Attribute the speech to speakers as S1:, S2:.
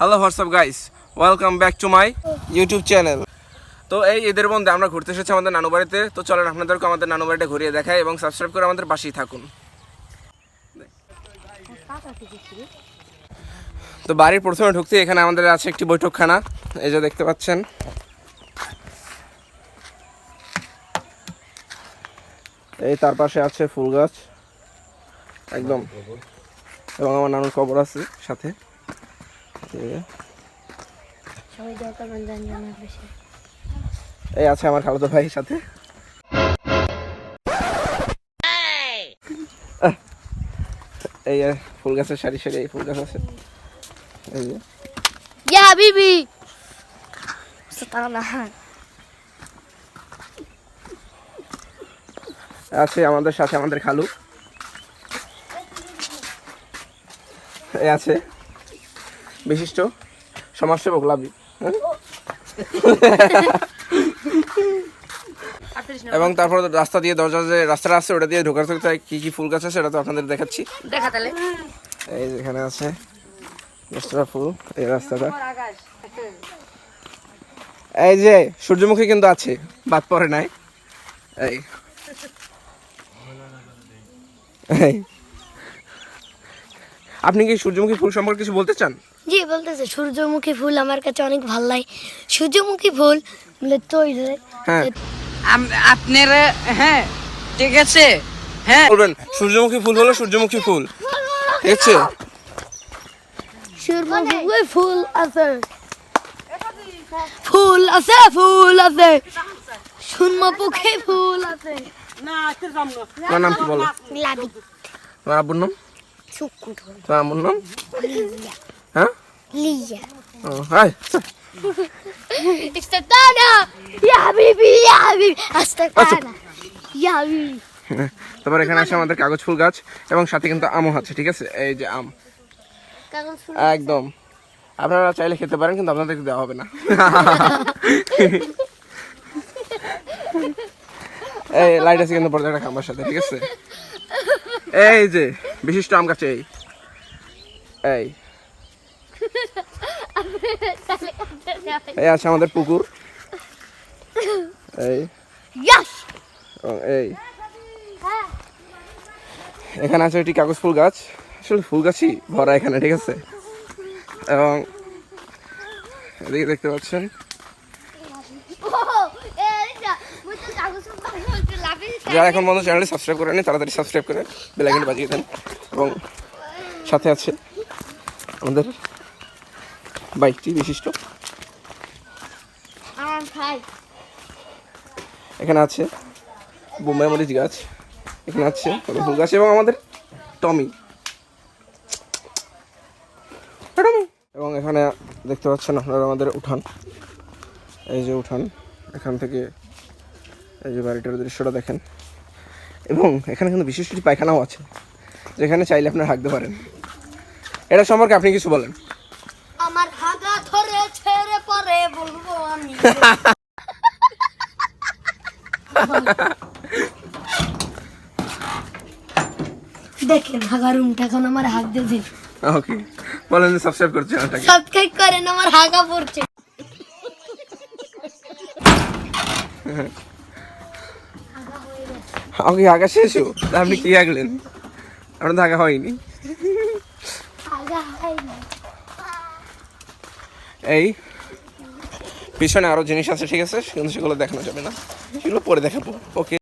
S1: Hello WhatsApp guys, welcome back to my YouTube channel. তো এই ঈদের মধ্যে আমরা ঘুরতে এসেছি আমাদের নানু বাড়িতে। তো চলেন আপনাদেরকে আমাদের নানু বাড়িটা ঘুরিয়ে দেখাই এবং সাবস্ক্রাইব করে আমাদের পাশেই থাকুন। তো বাড়ির প্রথমে ঢুকতে এখানে আমাদের আছে একটি বৈঠকখানা, এই যে দেখতে পাচ্ছেন। এই তার পাশে আছে ফুল গাছ একদম, এবং আমার নানুর কবর আছে সাথে। এই আছে আমার খালাতো ভাইয়ের সাথে। এই ফুল গাছের সারি সারি এই ফুল গাছ আছে। এই যে
S2: ইয়া বিবি
S1: আছে আমাদের সাথে আমাদের খালু। এই আছে বিশিষ্ট সমাজসেবক লাভি। এবং তারপর রাস্তা দিয়ে দরজা যে রাস্তাটা আছে ওটা দিয়ে ঢোকার থেকে কি কি ফুল গাছ আছে সেটা তো আপনাদের দেখাচ্ছি। এই যেখানে আছে দশটা ফুল, এই রাস্তাটা। এই যে সূর্যমুখী কিন্তু আছে, বাদ পড়ে নাই। এই আপনি কি সূর্যমুখী ফুল সম্পর্কে কিছু বলতে চান?
S2: জি বলতেছে, সূর্যমুখী ফুল আমার কাছে অনেক ভালো লাগে। সূর্যমুখী ফুল বলে তৈরি।
S1: হ্যাঁ
S3: আপনারা, হ্যাঁ ঠিক আছে, হ্যাঁ
S1: বলবেন সূর্যমুখী ফুল হলো সূর্যমুখী ফুল, ঠিক আছে?
S2: সূর্যমুখী ফুল আছে, ফুল আছে, ফুল আছে, সূর্যমুখী ফুল আছে।
S1: তোমার নাম কি বলো?
S2: লাবি
S1: তোমার আব্বুর নাম?
S2: সুকুট
S1: তোমার আম্মুর নাম? হ্যাঁ
S2: লিয়া
S1: ও হাই।
S2: استنى يا حبيبي يا حبيبي استنى يا حبيبي।
S1: তারপর এখানে আছে আমাদের কাগজ ফুল গাছ এবং সাথে কিন্তু আমও আছে, ঠিক আছে? এই যে আম
S2: কাগজ ফুল
S1: একদম, আপনারা চাইলে খেতে পারেন কিন্তু আপনাদেরকে দেওয়া হবে না। এই লাইট আছে কিন্তু পর্দাটা খাম্বার সাথে, ঠিক আছে? এই যে বিশিষ্ট আম গাছ, এই এই আছে আমাদের পুকুর। এই এই এখানে আছে একটি কাগজ ফুল গাছ, আসলে ফুল গাছই ভরা এখানে, ঠিক আছে? এবং এদিকে দেখতে পাচ্ছেন যারা এখন পর্যন্ত চ্যানেলটি সাবস্ক্রাইব করেনি তাড়াতাড়ি সাবস্ক্রাইব করে বেল আইকনটি বাজিয়ে দেন। এবং সাথে আছে আমাদের বাইকটি বিশিষ্ট। এখানে আছে বোম্বাই মরিচ গাছ, এখানে আছে ফুল গাছ এবং আমাদের টমি। এবং এখানে দেখতে পাচ্ছেন আপনারা আমাদের উঠান, এই যে উঠান, এখান থেকে এই যে বাড়িটার দৃশ্যটা দেখেন। এবং এখানে কিন্তু বিশেষ কিছু পায়খানাও আছে যেখানে চাইলে আপনারা হাঁকতে পারেন। এটা সম্পর্কে আপনি কিছু বলেন।
S2: আমার হাগা ধরে ছেড়ে পরে বলবো আমি। দেখেন হাগা রুমটা এখন আমার হাগ দিয়েছে।
S1: ওকে, বলেন যে সাবস্ক্রাইব করতে চ্যানেলটাকে
S2: সাবস্ক্রাইব করেন, আমার হাগা পড়ছে।
S1: ওকে, আগা শেষ হো, আপনি কি আগলেন? আপনার তো আগা হয়নি।
S2: হাগা হয়নি।
S1: এই পিছনে আরো জিনিস আছে, ঠিক আছে? কিন্তু সেগুলো দেখানো যাবে না, সেগুলো পরে দেখাবো। ওকে।